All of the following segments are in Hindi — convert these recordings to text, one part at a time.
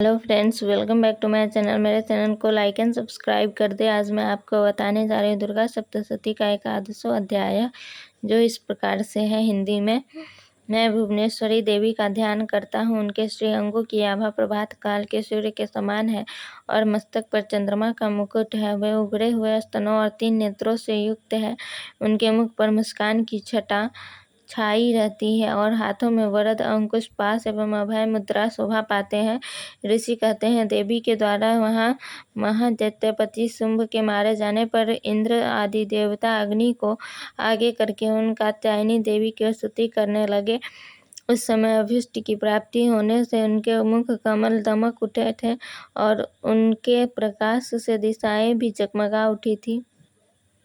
Hello friends, welcome back to my channel. मेरे चैनल को लाइक एंड सब्सक्राइब कर दे। आज मैं आपको बताने जा रही हूँ दुर्गा सप्तशती का एकादशों अध्याय, जो इस प्रकार से है हिंदी में। मैं भुवनेश्वरी देवी का ध्यान करता हूँ। उनके श्री अंगों की आभा प्रभात काल के सूर्य के समान है और मस्तक पर चंद्रमा का मुकुट है। वे उभरे हुए स्तनों और 3 नेत्रों से युक्त है। उनके मुख पर मुस्कान की छटा छाई रहती है और हाथों में वरद अंकुश पाश एवं अभय मुद्रा शोभा पाते हैं। ऋषि कहते हैं, देवी के द्वारा वहाँ महादैत्यपति शुंभ के मारे जाने पर इंद्र आदि देवता अग्नि को आगे करके उन कात्यायनी देवी की स्तुति करने लगे। उस समय अभीष्ट की प्राप्ति होने से उनके मुख कमल दमक उठे थे और उनके प्रकाश से दिशाएं भी जगमगा उठी थी।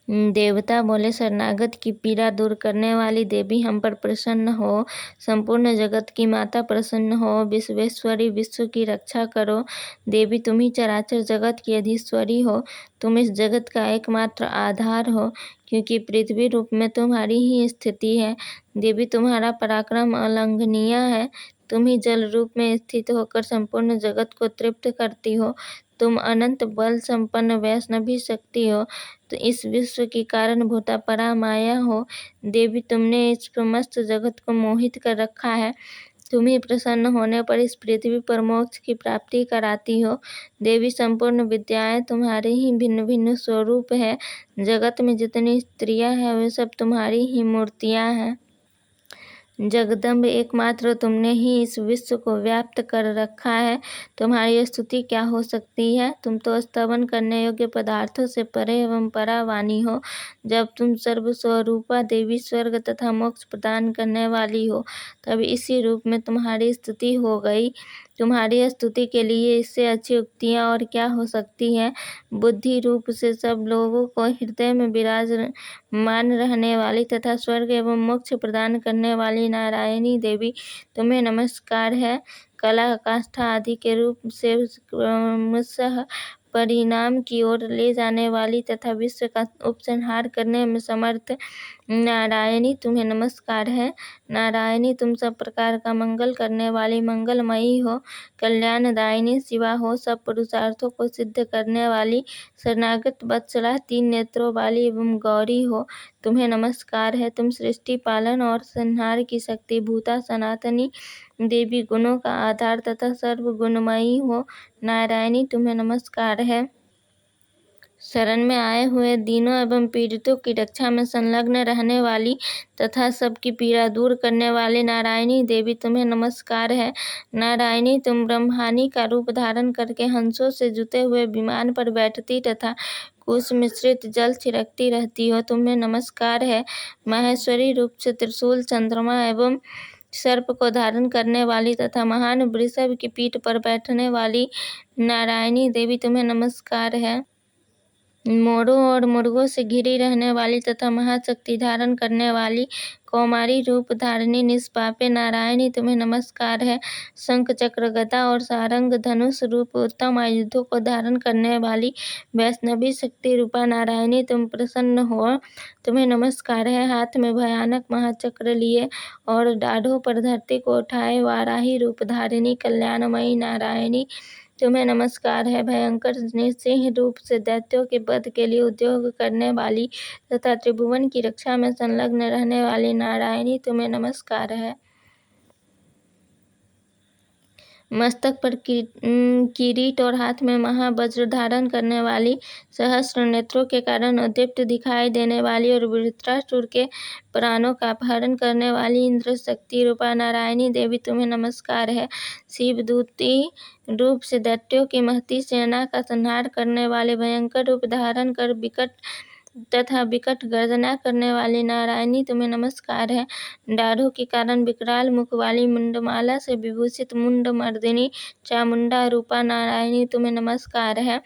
देवता बोले, शरणागत की पीड़ा दूर करने वाली देवी हम पर प्रसन्न हो। संपूर्ण जगत की माता प्रसन्न हो। विश्वेश्वरी, विश्व की रक्षा करो। देवी, तुम ही चराचर जगत की अधीश्वरी हो। तुम इस जगत का एकमात्र आधार हो, क्योंकि पृथ्वी रूप में तुम्हारी ही स्थिति है। देवी, तुम्हारा पराक्रम अलंघनीय है। तुम ही जल रूप में स्थित होकर संपूर्ण जगत को तृप्त करती हो। तुम अनंत बल संपन्न वैष्णवी शक्ति हो। तो इस विश्व की कारणभूता परामाया हो। देवी, तुमने इस समस्त जगत को मोहित कर रखा है। तुम ही प्रसन्न होने पर इस पृथ्वी पर मोक्ष की प्राप्ति कराती हो। देवी, संपूर्ण विद्याएं तुम्हारे ही भिन्न भिन्न स्वरूप है। जगत में जितनी स्त्रियां हैं वे सब तुम्हारी ही मूर्तियां हैं। जगदम्ब, एकमात्र तुमने ही इस विश्व को व्याप्त कर रखा है। तुम्हारी स्तुति क्या हो सकती है। तुम तो स्तवन करने योग्य पदार्थों से परे एवं परावानी हो। जब तुम सर्वस्वरूपा देवी स्वर्ग तथा मोक्ष प्रदान करने वाली हो, तब इसी रूप में तुम्हारी स्तुति हो गई। तुम्हारी स्तुति के लिए इससे अच्छी उक्तियाँ और क्या हो सकती हैं। बुद्धि रूप से सब लोगों को हृदय में विराजमान रहने वाली तथा स्वर्ग एवं मोक्ष प्रदान करने वाली नारायणी देवी, तुम्हें नमस्कार है। कला, काष्ठा आदि के रूप से क्रमशः परिणाम की ओर ले जाने वाली तथा विश्व का उपसंहार करने में समर्थ नारायणी, तुम्हें नमस्कार है। नारायणी, तुम सब प्रकार का मंगल करने वाली मंगलमयी हो। कल्याणदायिनी शिवा हो। सब पुरुषार्थों को सिद्ध करने वाली शरणागत वत्सला, 3 नेत्रों वाली एवं गौरी हो। तुम्हें नमस्कार है। तुम सृष्टि पालन और संहार की शक्ति भूता सनातनी देवी, गुणों का आधार तथा सर्वगुणमयी हो। नारायणी, तुम्हें नमस्कार है। शरण में आए हुए दीनों एवं पीड़ितों की रक्षा में संलग्न रहने वाली तथा सबकी पीड़ा दूर करने वाली नारायणी देवी, तुम्हें नमस्कार है। नारायणी, तुम ब्रह्मानी का रूप धारण करके हंसों से जुते हुए विमान पर बैठती तथा कुश मिश्रित जल छिड़कती रहती हो। तुम्हें नमस्कार है। माहेश्वरी रूप से त्रिशूल, चंद्रमा एवं सर्प को धारण करने वाली तथा महान वृषभ की पीठ पर बैठने वाली नारायणी देवी, तुम्हें नमस्कार है। मोरों और मुर्गों से घिरी रहने वाली तथा महाशक्ति धारण करने वाली कौमारी रूप धारिणी निष्पापे नारायणी, तुम्हें नमस्कार है। शंख, चक्र, गदा और सारंग धनुष रूप उत्तम आयुधों को धारण करने वाली वैष्णवी शक्ति रूपा नारायणी, तुम प्रसन्न हो। तुम्हें नमस्कार है। हाथ में भयानक महाचक्र लिए और दाढ़ों पर धरती को उठाए वाराही रूप धारिणी कल्याणमयी नारायणी, तुम्हें नमस्कार है। भयंकर सिंह रूप से दैत्यों के वध के लिए उद्योग करने वाली तथा त्रिभुवन की रक्षा में संलग्न रहने वाली नारायणी, तुम्हें नमस्कार है। मस्तक पर किरीट और हाथ में महावज्र धारण करने वाली, सहस्र नेत्रों के कारण उद्दीप्त दिखाई देने वाली और वृत्रासुर के प्राणों का अपहरण करने वाली इंद्र शक्ति रूपा नारायणी देवी, तुम्हें नमस्कार है। शिवदूती रूप से दैत्यों की महती सेना का संहार करने वाले, भयंकर रूप धारण कर विकट गर्जना करने वाली नारायणी, तुम्हें नमस्कार है। दाढ़ों के कारण विकराल मुख वाली, मुंडमाला से विभूषित मुंड मर्दिनी चामुंडा रूपा नारायणी, तुम्हें नमस्कार है।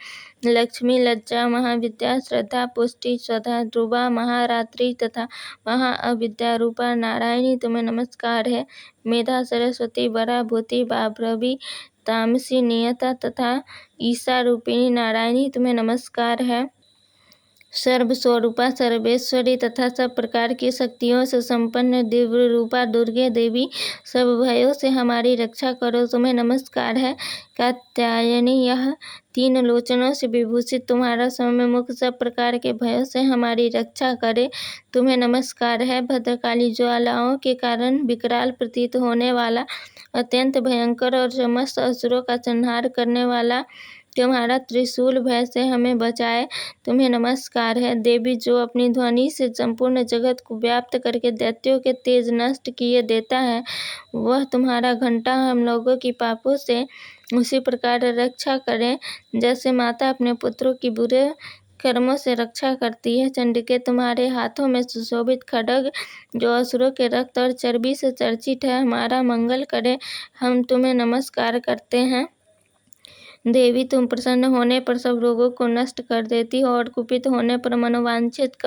लक्ष्मी, लज्जा, महाविद्या, श्रद्धा, पुष्टि, स्वधा, ध्रुवा, महारात्रि तथा महाअविद्या रूपा नारायणी, तुम्हें नमस्कार है। मेधा, सरस्वती, वराभूति, बाभ्रवी, तामसी, नियता तथा ईशा रूपिणी नारायणी, तुम्हें नमस्कार है। सर्वस्वरूपा सर्वेश्वरी तथा सब प्रकार की शक्तियों से संपन्न दिव्य रूपा दुर्गे देवी, सब भयों से हमारी रक्षा करो। तुम्हें नमस्कार है। कात्यायनी, यह 3 लोचनों से विभूषित तुम्हारा सौम्य मुख सब प्रकार के भयों से हमारी रक्षा करे। तुम्हें नमस्कार है। भद्रकाली, ज्वालाओं के कारण विकराल प्रतीत होने वाला, अत्यंत भयंकर और समस्त असुरों का संहार करने वाला तुम्हारा त्रिशूल भय से हमें बचाए। तुम्हें नमस्कार है। देवी, जो अपनी ध्वनि से संपूर्ण जगत को व्याप्त करके दैत्यों के तेज नष्ट किए देता है, वह तुम्हारा घंटा हम लोगों की पापों से उसी प्रकार रक्षा करे जैसे माता अपने पुत्रों की बुरे कर्मों से रक्षा करती है। चंडिके, तुम्हारे हाथों में सुशोभित खड्ग, जो असुरों के रक्त और चर्बी से चर्चित है, हमारा मंगल करे। हम तुम्हें नमस्कार करते हैं। देवी, तुम प्रसन्न होने पर सब रोगों को नष्ट कर देती हो और कुपित होने पर मनोवांछित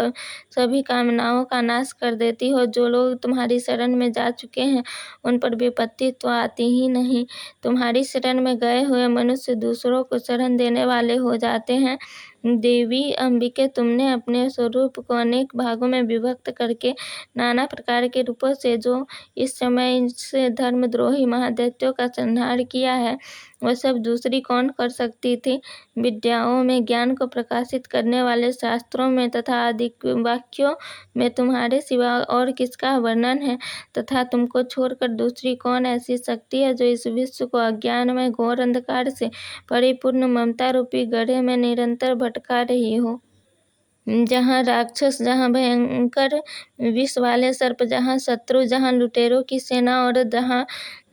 सभी कामनाओं का नाश कर देती हो। जो लोग तुम्हारी शरण में जा चुके हैं, उन पर विपत्ति तो आती ही नहीं। तुम्हारी शरण में गए हुए मनुष्य दूसरों को शरण देने वाले हो जाते हैं। देवी अंबिके, तुमने अपने स्वरूप को अनेक भागों में विभक्त करके नाना प्रकार के रूपों से जो इस समय से धर्मद्रोही महादैत्यों का संहार किया है, वह सब दूसरी कौन कर सकती थी। विद्याओं में ज्ञान को प्रकाशित करने वाले शास्त्रों में तथा आदि वाक्यों में तुम्हारे सिवा और किसका वर्णन है, तथा तुमको छोड़कर दूसरी कौन ऐसी शक्ति है जो इस विश्व को अज्ञान में घोर अंधकार से परिपूर्ण ममता रूपी गड्ढे में निरंतर भटका रही हो। जहाँ राक्षस, जहाँ भयंकर विष वाले सर्प, जहाँ शत्रु, जहाँ लुटेरों की सेना और जहाँ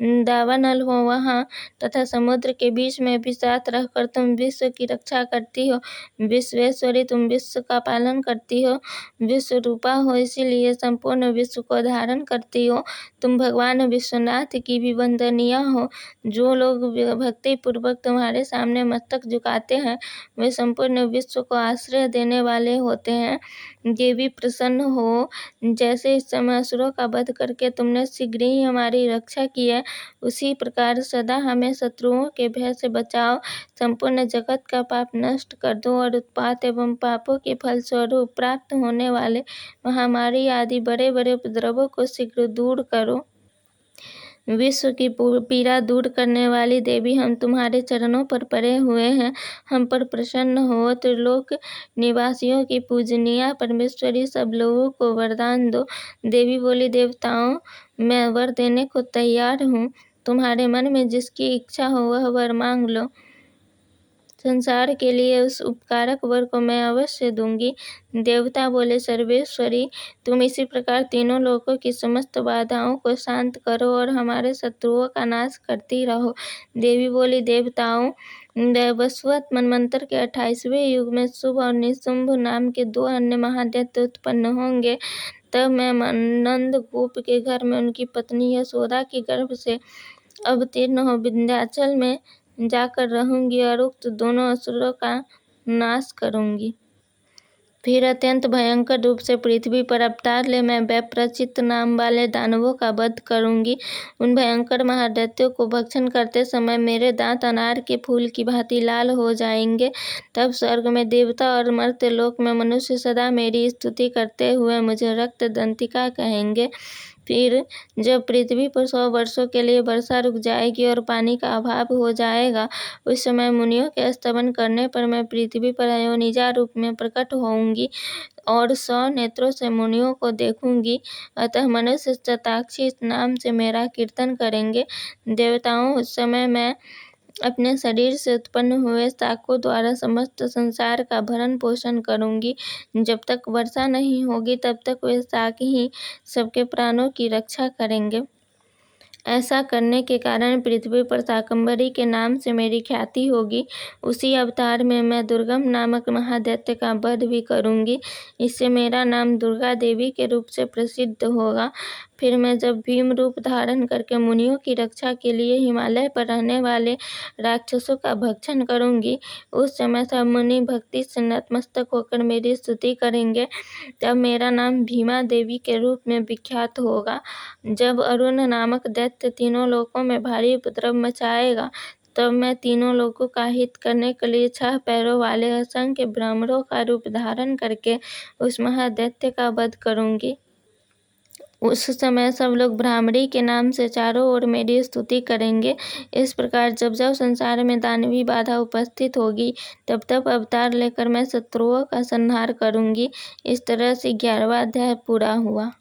दावानल हो वहाँ, तथा समुद्र के बीच में भी साथ रहकर तुम विश्व की रक्षा करती हो। विश्वेश्वरी, तुम विश्व का पालन करती हो, विश्व रूपा हो, इसीलिए संपूर्ण विश्व को धारण करती हो। तुम भगवान विश्वनाथ की भी वंदनीय हो। जो लोग भक्ति पूर्वक तुम्हारे सामने मस्तक झुकाते हैं, वे संपूर्ण विश्व को आश्रय देने वाले होते हैं। देवी, प्रसन्न हो। जैसे इस समय असुरों का वध करके तुमने शीघ्र ही हमारी रक्षा की है, उसी प्रकार सदा हमें शत्रुओं के भय से बचाओ। संपूर्ण जगत का पाप नष्ट कर दो और उत्पात एवं पापों के फलस्वरूप प्राप्त होने वाले महामारी आदि बड़े बड़े उपद्रवों को शीघ्र दूर करो। विश्व की पीड़ा दूर करने वाली देवी, हम तुम्हारे चरणों पर पड़े हुए हैं। हम पर प्रसन्न हो। त्रिलोक निवासियों की पूजनीय परमेश्वरी, सब लोगों को वरदान दो। देवी बोली, देवताओं, मैं वर देने को तैयार हूँ। तुम्हारे मन में जिसकी इच्छा हो वह वर मांग लो। संसार के लिए उस उपकारक वर को मैं अवश्य दूंगी। देवता बोले, सर्वेश्वरी, तुम इसी प्रकार तीनों लोकों की समस्त बाधाओं को शांत करो और हमारे शत्रुओं का नाश करती रहो। देवी बोली, देवताओं, वैवस्वत मनवंतर के 28वें युग में शुभ और निशुंभ नाम के 2 अन्य महादैत्य उत्पन्न होंगे। तब मैं नंद गोप के घर में उनकी पत्नी यशोदा के गर्भ से अवतीर्ण हो विंध्याचल में जाकर रहूंगी और उक्त दोनों असुरों का नाश करूंगी। फिर अत्यंत भयंकर रूप से पृथ्वी पर अवतार ले मैं वैप्रचित नाम वाले दानवों का वध करूंगी। उन भयंकर महादैत्यों को भक्षण करते समय मेरे दांत अनार के फूल की भांति लाल हो जाएंगे। तब स्वर्ग में देवता और मर्त्य लोक में मनुष्य सदा मेरी स्तुति करते हुए मुझे रक्त दंतिका कहेंगे। फिर जब पृथ्वी पर 100 वर्षों के लिए वर्षा रुक जाएगी और पानी का अभाव हो जाएगा, उस समय मुनियों के स्तवन करने पर मैं पृथ्वी पर अयोनिजा रूप में प्रकट होऊंगी और 100 नेत्रों से मुनियों को देखूंगी। अतः मनुष्य शताक्षी नाम से मेरा कीर्तन करेंगे। देवताओं, उस समय मैं अपने शरीर से उत्पन्न हुए शाकों द्वारा समस्त संसार का भरण पोषण करूंगी। जब तक वर्षा नहीं होगी तब तक वे शाक ही सबके प्राणों की रक्षा करेंगे। ऐसा करने के कारण पृथ्वी पर शाकंभरी के नाम से मेरी ख्याति होगी। उसी अवतार में मैं दुर्गम नामक महादैत्य का वध भी करूंगी। इससे मेरा नाम दुर्गा देवी के रूप से प्रसिद्ध होगा। फिर मैं जब भीम रूप धारण करके मुनियों की रक्षा के लिए हिमालय पर रहने वाले राक्षसों का भक्षण करूंगी, उस समय सब मुनि भक्ति से नतमस्तक होकर मेरी स्तुति करेंगे। तब मेरा नाम भीमा देवी के रूप में विख्यात होगा। जब अरुण नामक दैत्य तीनों लोकों में भारी उपद्रव मचाएगा, तब मैं तीनों लोगों का हित करने के लिए 6 पैरों वाले असंख्य भ्रमरों का रूप धारण करके उस महादैत्य का वध करूंगी। उस समय सब लोग ब्राह्मणी के नाम से चारों ओर मेरी स्तुति करेंगे। इस प्रकार जब जब संसार में दानवी बाधा उपस्थित होगी, तब तब अवतार लेकर मैं शत्रुओं का संहार करूंगी। इस तरह से 11वां अध्याय पूरा हुआ।